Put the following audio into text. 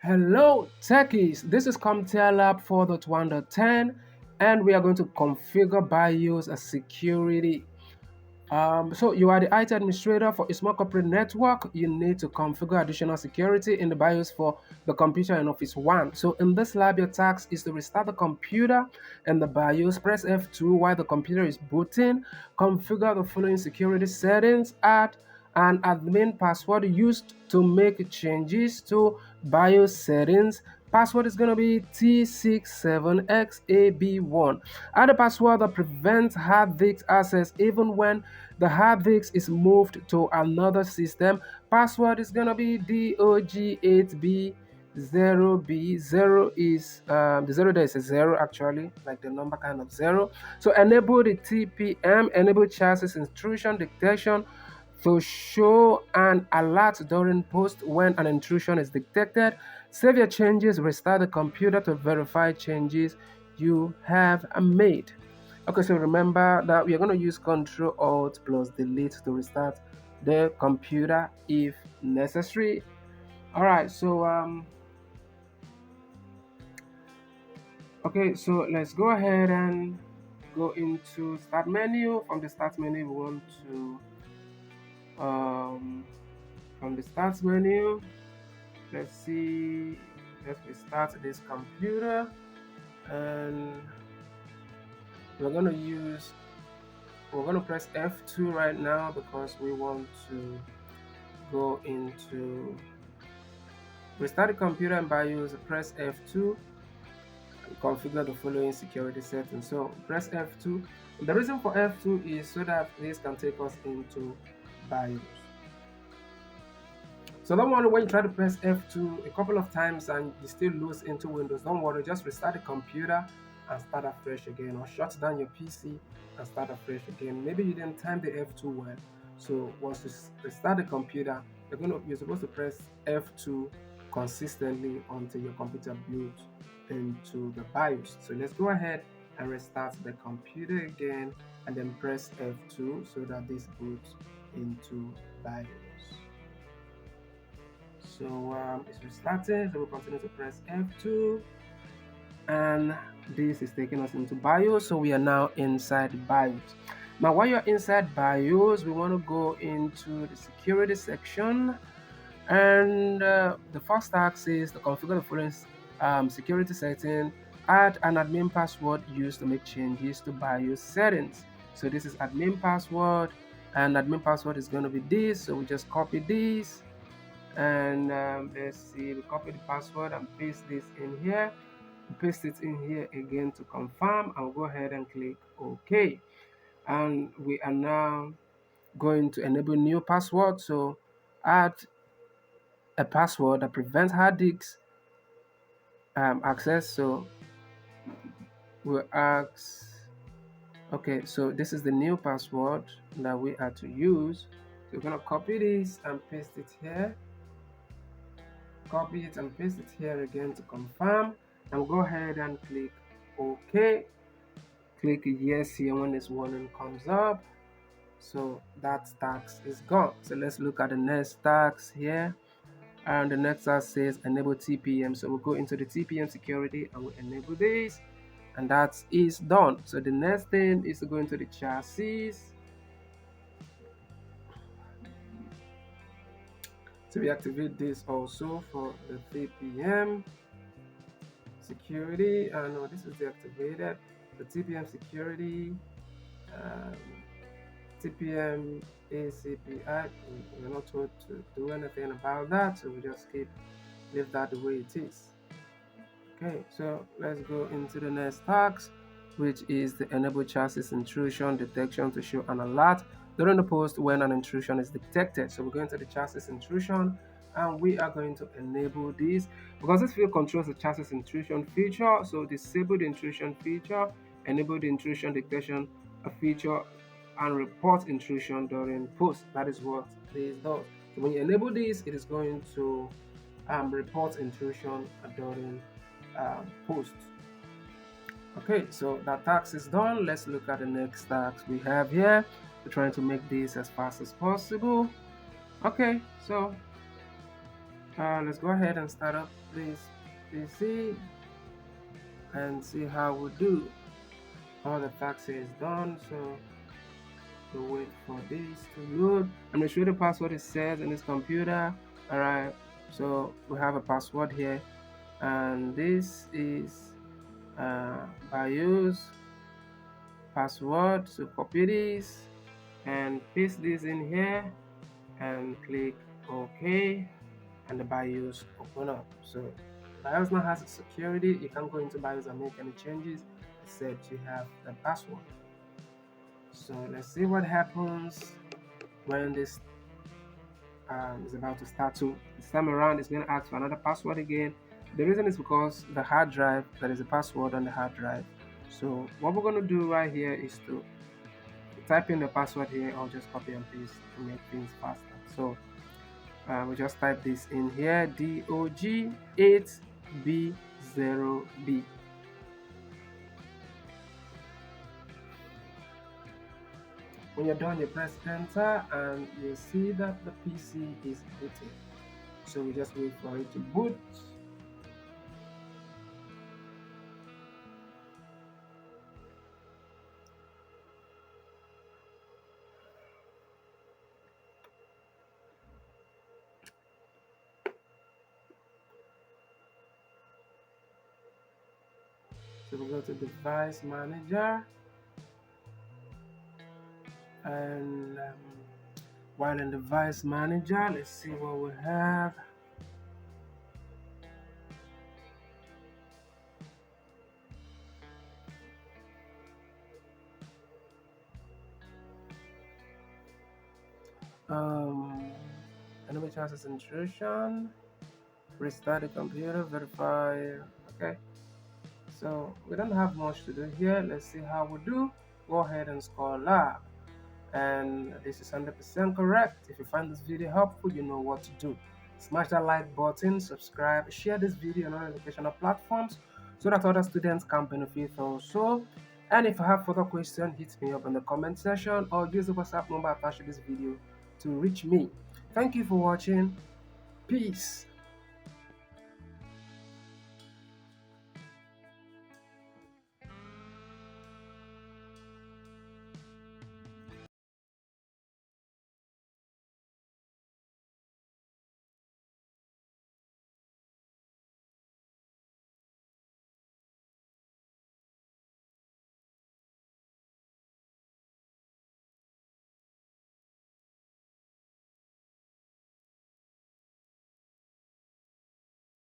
Hello techies, this is comptia lab 4.1.10 and we are going to configure BIOS as security. So you are the IT administrator for a small corporate network. You need to configure additional security in the BIOS for the computer in Office 1. So in this lab, your task is to restart the computer and the BIOS. Press F2 while the computer is booting. Configure the following security settings. Add an admin password used to make changes to BIOS settings. Password is going to be T67XAB1. Add a password that prevents hard disk access even when the hard disk is moved to another system. Password is going to be DOG8B. 0b 0 is the 0 there is a 0 actually, like the number kind of 0. So enable the TPM, enable chassis intrusion detection to show an alert during post when an intrusion is detected. Save your changes, restart the computer to verify changes you have made. Okay, so remember that we are going to use Control Alt plus Delete to restart the computer if necessary. All right, so okay, so let's go ahead and go into Start menu. From the Start menu, we want to from the Start menu. Let's restart this computer, and we're going to press F2 right now because we want to go into restart the computer and BIOS. Press F2 and configure the following security settings. So press F2. The reason for F2 is so that this can take us into BIOS. So don't worry when you try to press F2 a couple of times and you still lose into Windows. Don't worry, just restart the computer and start afresh again, or shut down your PC and start afresh again. Maybe you didn't time the F2 well. So once you restart the computer, you're supposed to press F2 consistently until your computer boots into the BIOS. So let's go ahead and restart the computer again and then press F2 so that this boots into BIOS. So it's restarted, so we'll continue to press F2 and this is taking us into BIOS. So we are now inside BIOS. Now while you're inside BIOS, we want to go into the security section, and the first task is to configure the following security setting. Add an admin password used to make changes to BIOS settings. So this is admin password, and admin password is going to be this, so we just copy this and let's see, we copy the password and paste this in here, paste it in here again to confirm. I'll go ahead and click OK, and we are now going to enable new password. So add a password that prevents hard disk access. So we'll ask, okay, so this is the new password that we are to use. So we're going to copy this and paste it here, copy it and paste it here again to confirm, and go ahead and click OK. Click yes here when this warning comes up. So that task is gone. So let's look at the next task here, and the next task says enable TPM. So we'll go into the TPM security and we'll enable this, and that is done. So the next thing is to go into the chassis. So we activate this also for the TPM security. No, this is deactivated. The TPM security, TPM ACPI. We're not told to do anything about that, so we just leave that the way it is. Okay, so let's go into the next task, which is the enable chassis intrusion detection to show an alert during the post when an intrusion is detected. So we're going to the chassis intrusion and we are going to enable this because this field controls the chassis intrusion feature. So disable the intrusion feature, enable the intrusion detection feature, and report intrusion during post. That is what this does. So when you enable this, it is going to report intrusion during post. Okay, so that task is done. Let's look at the next task we have here. We're trying to make this as fast as possible. Okay, so Let's go ahead and start up this PC and see how we do. All the taxi is done, so we'll wait for this to load. I'm gonna show you the password it says in this computer. Alright, so we have a password here, and this is BIOS password. So copy this and paste this in here and click OK, and the BIOS open up. So BIOS now has security. You can't go into BIOS and make any changes except you have the password. So let's see what happens when this is about to start. So this time around it's going to ask for another password again. The reason is because the hard drive, there is a password on the hard drive. So what we're going to do right here is to type in the password here, or just copy and paste to make things faster. So we just type this in here, DOG8B0B. When you're done, you press enter and you see that the PC is booting. So we just wait for it to boot. So we go to device manager, and while in device manager, let's see what we have. Enable chances intrusion, restart the computer, verify. Okay, so we don't have much to do here. Let's see how we do. Go ahead and score lab, and this is 100% correct. If you find this video helpful, you know what to do. Smash that like button, subscribe, share this video on all educational platforms so that other students can benefit also. And if you have further questions, hit me up in the comment section or use the WhatsApp number attached to this video to reach me. Thank you for watching. Peace.